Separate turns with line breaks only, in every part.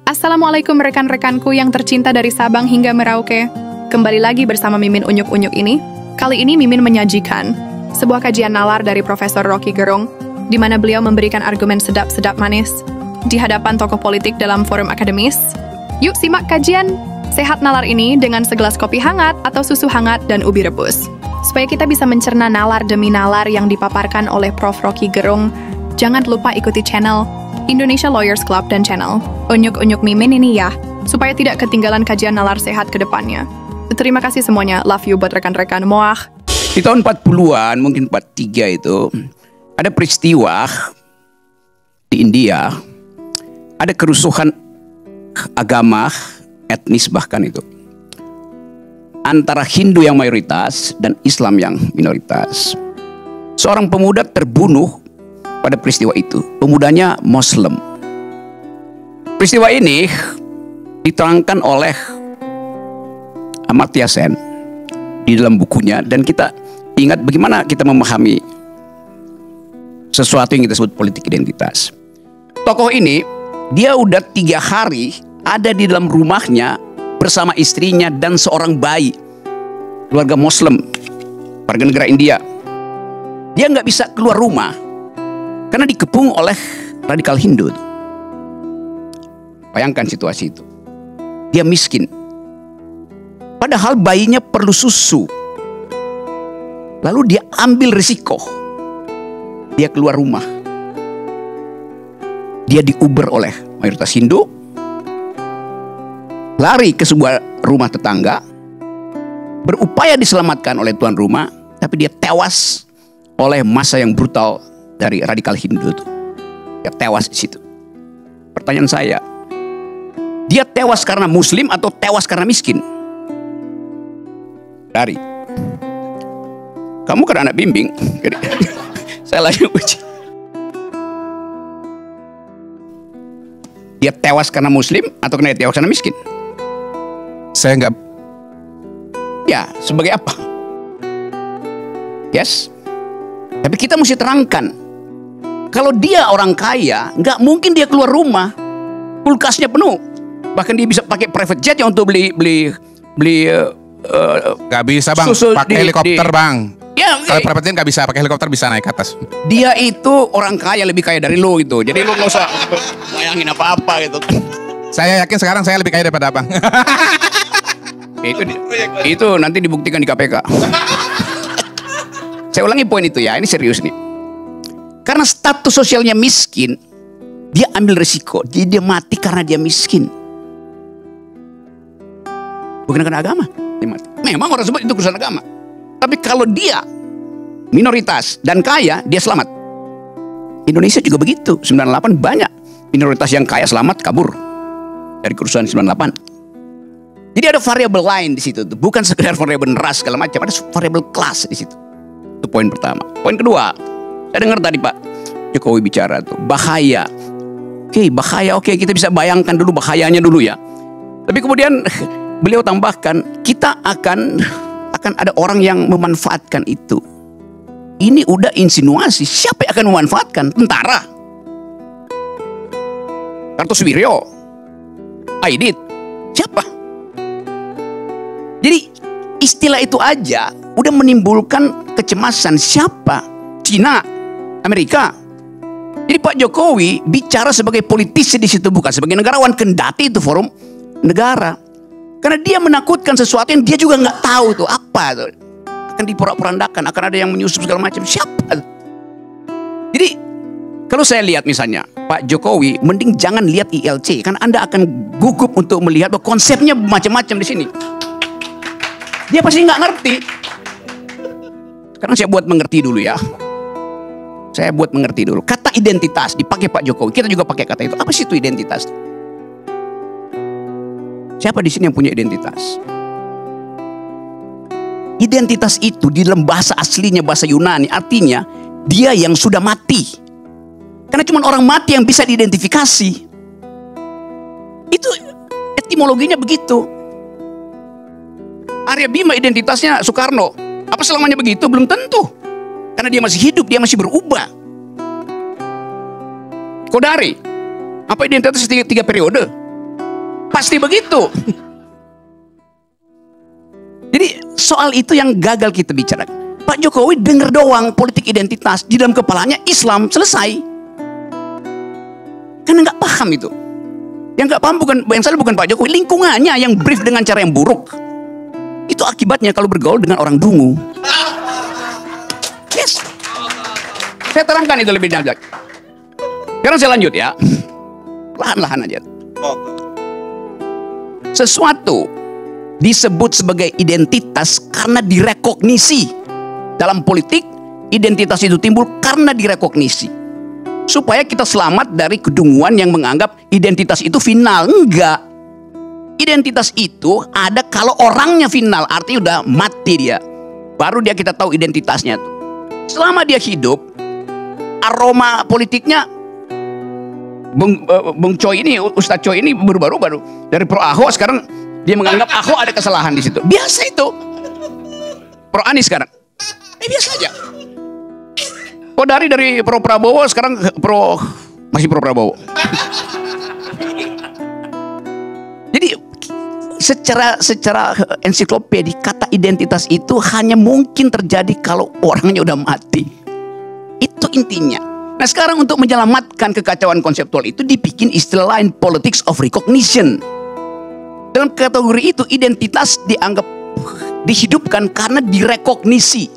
Assalamualaikum rekan-rekanku yang tercinta dari Sabang hingga Merauke. Kembali lagi bersama Mimin Unyuk-Unyuk ini. Kali ini Mimin menyajikan sebuah kajian nalar dari Profesor Rocky Gerung, di mana beliau memberikan argumen sedap-sedap manis di hadapan tokoh politik dalam forum akademis. Yuk simak kajian sehat nalar ini dengan segelas kopi hangat atau susu hangat dan ubi rebus. Supaya kita bisa mencerna nalar demi nalar yang dipaparkan oleh Prof. Rocky Gerung, jangan lupa ikuti channel Indonesia Lawyers Club dan channel Unyuk-Unyuk Mimin ini ya, supaya tidak ketinggalan kajian nalar sehat ke depannya. Terima kasih semuanya, love you buat rekan-rekan Moah.
Di tahun 40-an, mungkin 43 itu, ada peristiwa di India, ada kerusuhan agama, etnis bahkan itu, antara Hindu yang mayoritas dan Islam yang minoritas. Seorang pemuda terbunuh pada peristiwa itu. Pemudanya Muslim. Peristiwa ini diterangkan oleh Amartya Sen di dalam bukunya, dan kita ingat bagaimana kita memahami sesuatu yang kita sebut politik identitas. Tokoh ini, dia udah 3 hari ada di dalam rumahnya bersama istrinya dan seorang bayi, keluarga Muslim, warga negara India. Dia nggak bisa keluar rumah karena dikepung oleh radikal Hindu. Bayangkan situasi itu. Dia miskin. Padahal bayinya perlu susu. Lalu dia ambil risiko. Dia keluar rumah. Dia diuber oleh mayoritas Hindu. Lari ke sebuah rumah tetangga. Berupaya diselamatkan oleh tuan rumah. Tapi dia tewas oleh massa yang brutal dari radikal Hindu itu. Dia tewas di situ. Pertanyaan saya, dia tewas karena Muslim atau tewas karena miskin? Dari kamu kan anak bimbing. Saya lagi uji. Dia tewas karena Muslim atau karena dia tewas karena miskin?
Saya nggak.
Ya, sebagai apa? Yes. Tapi kita mesti terangkan. Kalau dia orang kaya, nggak mungkin dia keluar rumah, kulkasnya penuh, bahkan dia bisa pakai private jet ya untuk beli
Nggak bisa bang, pakai helikopter bang.
Ya,
kalau private jet nggak bisa, pakai helikopter bisa naik ke atas.
Dia itu orang kaya, lebih kaya dari lo gitu. Jadi lo nggak usah bayangin apa-apa gitu.
Saya yakin sekarang saya lebih kaya daripada abang.
itu nanti dibuktikan di KPK. Saya ulangi poin itu ya, ini serius nih. Karena status sosialnya miskin, dia ambil risiko. Dia mati karena dia miskin. Bukan karena agama. Dia mati. Memang orang sebut itu urusan agama. Tapi kalau dia minoritas dan kaya, dia selamat. Indonesia juga begitu. 98 banyak minoritas yang kaya selamat kabur dari kerusuhan 98. Jadi ada variabel lain di situ. Bukan sekedar variabel ras segala macam. Ada variabel kelas di situ. Itu poin pertama. Poin kedua, saya dengar tadi Pak Jokowi bicara tuh bahaya. Oke, bahaya. Oke, kita bisa bayangkan dulu bahayanya dulu ya. Tapi kemudian beliau tambahkan, kita akan ada orang yang memanfaatkan itu. Ini udah insinuasi. Siapa yang akan memanfaatkan? Tentara, Kartosuwiryo, Aidit, siapa? Jadi istilah itu aja udah menimbulkan kecemasan. Siapa? Cina, Amerika. Jadi Pak Jokowi bicara sebagai politisi di situ, bukan sebagai negarawan, kendati itu forum negara. Karena dia menakutkan sesuatu yang dia juga nggak tahu tuh apa tuh. Akan diporak-porandakan, akan ada yang menyusup segala macam. Siapa? Jadi kalau saya lihat misalnya Pak Jokowi, mending jangan lihat ILC, karena Anda akan gugup untuk melihat bahwa konsepnya macam-macam di sini. Dia pasti nggak ngerti. Sekarang saya buat mengerti dulu ya. Saya buat mengerti dulu. Kata identitas dipakai Pak Jokowi. Kita juga pakai kata itu. Apa sih itu identitas? Siapa di sini yang punya identitas? Identitas itu di dalam bahasa aslinya, bahasa Yunani, artinya dia yang sudah mati. Karena cuma orang mati yang bisa diidentifikasi. Itu etimologinya begitu. Arya Bima identitasnya Soekarno. Apa selamanya begitu? Belum tentu. Karena dia masih hidup, dia masih berubah. Kodari, apa identitas 3 periode? Pasti begitu. Jadi soal itu yang gagal kita bicarakan. Pak Jokowi dengar doang politik identitas, di dalam kepalanya Islam, selesai. Karena nggak paham itu. Yang nggak paham yang salah bukan Pak Jokowi, lingkungannya yang brief dengan cara yang buruk. Itu akibatnya kalau bergaul dengan orang dungu. Yes. Saya terangkan itu lebih lanjut. Sekarang saya lanjut ya. Lahan-lahan aja. Sesuatu disebut sebagai identitas karena direkognisi. Dalam politik, identitas itu timbul karena direkognisi. Supaya kita selamat dari kedunguan yang menganggap identitas itu final. Enggak. Identitas itu ada kalau orangnya final, artinya udah mati dia. Baru dia kita tahu identitasnya tuh. Selama dia hidup, aroma politiknya Bung Choi ini, Ustadz Choi ini baru dari pro Ahok, sekarang dia menganggap Ahok ada kesalahan di situ. Biasa itu. Pro Anies sekarang. Biasa aja. Oh dari pro Prabowo sekarang masih pro Prabowo. Jadi secara ensiklopedik kata identitas itu hanya mungkin terjadi kalau orangnya udah mati. Itu intinya. Nah sekarang untuk menyelamatkan kekacauan konseptual itu dibikin istilah lain, politics of recognition. Dalam kategori itu identitas dianggap dihidupkan karena direkognisi.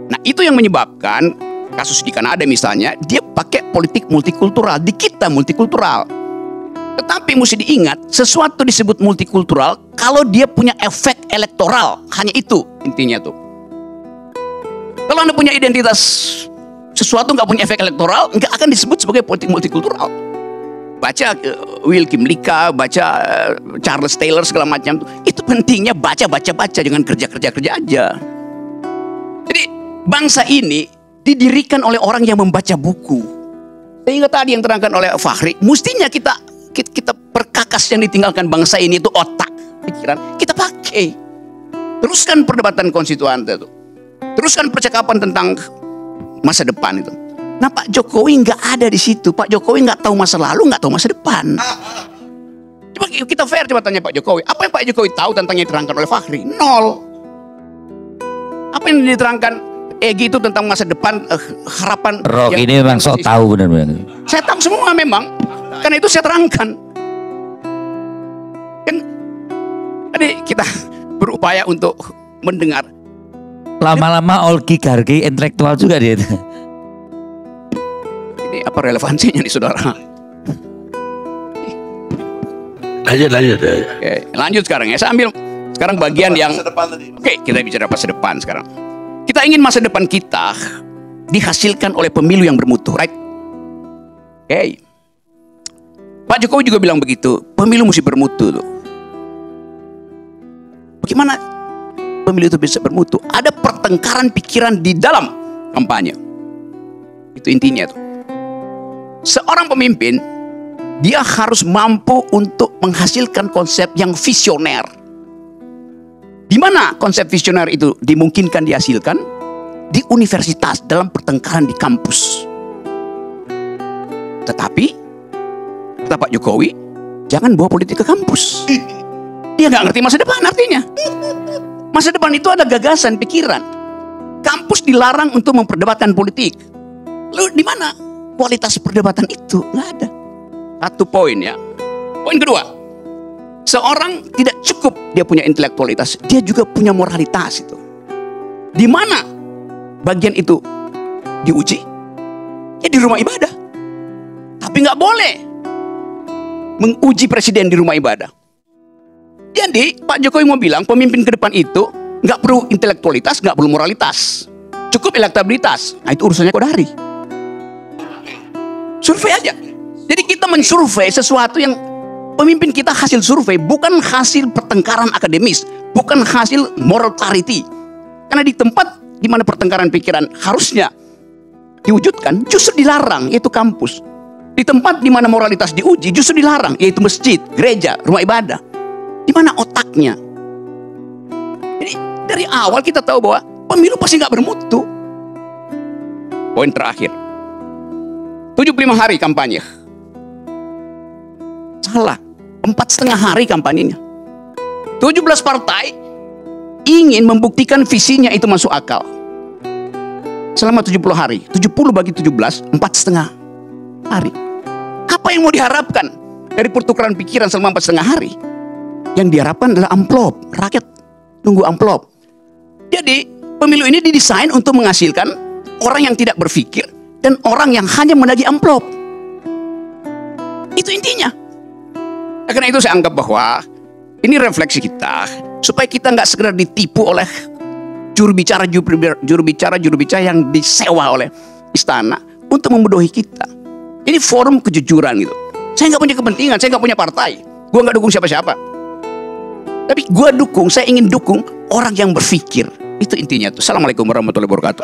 Nah itu yang menyebabkan kasus di Kanada misalnya, dia pakai politik multikultural, di kita multikultural. Tetapi mesti diingat, sesuatu disebut multikultural kalau dia punya efek elektoral, hanya itu intinya tuh. Kalau Anda punya identitas sesuatu nggak punya efek elektoral, nggak akan disebut sebagai politik multikultural. Baca William Lika, baca Charles Taylor segala macam itu pentingnya baca, jangan kerja aja. Jadi bangsa ini didirikan oleh orang yang membaca buku. Sehingga tadi yang terangkan oleh Fahri, mestinya kita perkakas yang ditinggalkan bangsa ini itu otak, pikiran kita pakai. Teruskan perdebatan konstituan itu, teruskan percakapan tentang masa depan itu. Nah Pak Jokowi nggak ada di situ. Pak Jokowi nggak tahu masa lalu, nggak tahu masa depan. Coba kita fair, coba tanya Pak Jokowi. Apa yang Pak Jokowi tahu tentang yang diterangkan oleh Fahri? Nol. Apa yang diterangkan Egy itu tentang masa depan, harapan?
Rock ini memang sok tahu benar-benar.
Saya tahu semua memang. Karena itu saya terangkan. Kan, jadi kita berupaya untuk mendengar.
Lama-lama oligarki intelektual juga dia.
Ini apa relevansinya nih saudara?
Lanjut.
Oke, lanjut sekarang ya. Saya ambil sekarang bagian yang oke, kita bicara masa depan sekarang. Kita ingin masa depan kita dihasilkan oleh pemilu yang bermutu, right? Oke. Pak Jokowi juga bilang begitu, pemilu mesti bermutu tuh. Bagaimana pemilu itu bisa bermutu? Ada pertengkaran pikiran di dalam kampanye. Itu intinya tuh. Seorang pemimpin, dia harus mampu untuk menghasilkan konsep yang visioner. Di mana konsep visioner itu dimungkinkan dihasilkan? Di universitas, dalam pertengkaran di kampus. Tetapi kata Pak Jokowi, jangan bawa politik ke kampus. Dia nggak ngerti masa depan artinya. Masa depan itu ada gagasan, pikiran. Kampus dilarang untuk memperdebatkan politik. Lalu di mana kualitas perdebatan itu? Nggak ada. Satu poin ya. Poin kedua, seorang tidak cukup dia punya intelektualitas, dia juga punya moralitas itu. Di mana bagian itu diuji? Ya di rumah ibadah. Tapi nggak boleh menguji presiden di rumah ibadah. Jadi Pak Jokowi mau bilang pemimpin ke depan itu nggak perlu intelektualitas, nggak perlu moralitas, cukup elektabilitas. Nah itu urusannya Kodari. Survei aja. Jadi kita mensurvei sesuatu yang pemimpin kita hasil survei, bukan hasil pertengkaran akademis, bukan hasil moral clarity. Karena di tempat di mana pertengkaran pikiran harusnya diwujudkan, justru dilarang, yaitu kampus. Di tempat di mana moralitas diuji, justru dilarang, yaitu masjid, gereja, rumah ibadah. Di mana otaknya? Jadi dari awal kita tahu bahwa pemilu pasti nggak bermutu. Poin terakhir, 75 hari kampanye. Salah. 4,5 hari kampanyenya. 17 partai ingin membuktikan visinya itu masuk akal. Selama 70 hari. 70 bagi 17, 4,5 hari. Apa yang mau diharapkan dari pertukaran pikiran selama 4,5 hari? Yang diharapkan adalah amplop. Rakyat nunggu amplop. Jadi pemilu ini didesain untuk menghasilkan orang yang tidak berpikir dan orang yang hanya menagih amplop. Itu intinya. Karena itu saya anggap bahwa ini refleksi kita supaya kita nggak segera ditipu oleh juru bicara yang disewa oleh istana untuk membodohi kita. Ini forum kejujuran gitu. Saya nggak punya kepentingan, saya nggak punya partai. Gua nggak dukung siapa-siapa. Tapi saya ingin dukung orang yang berpikir. Itu intinya tuh. Assalamualaikum warahmatullahi wabarakatuh.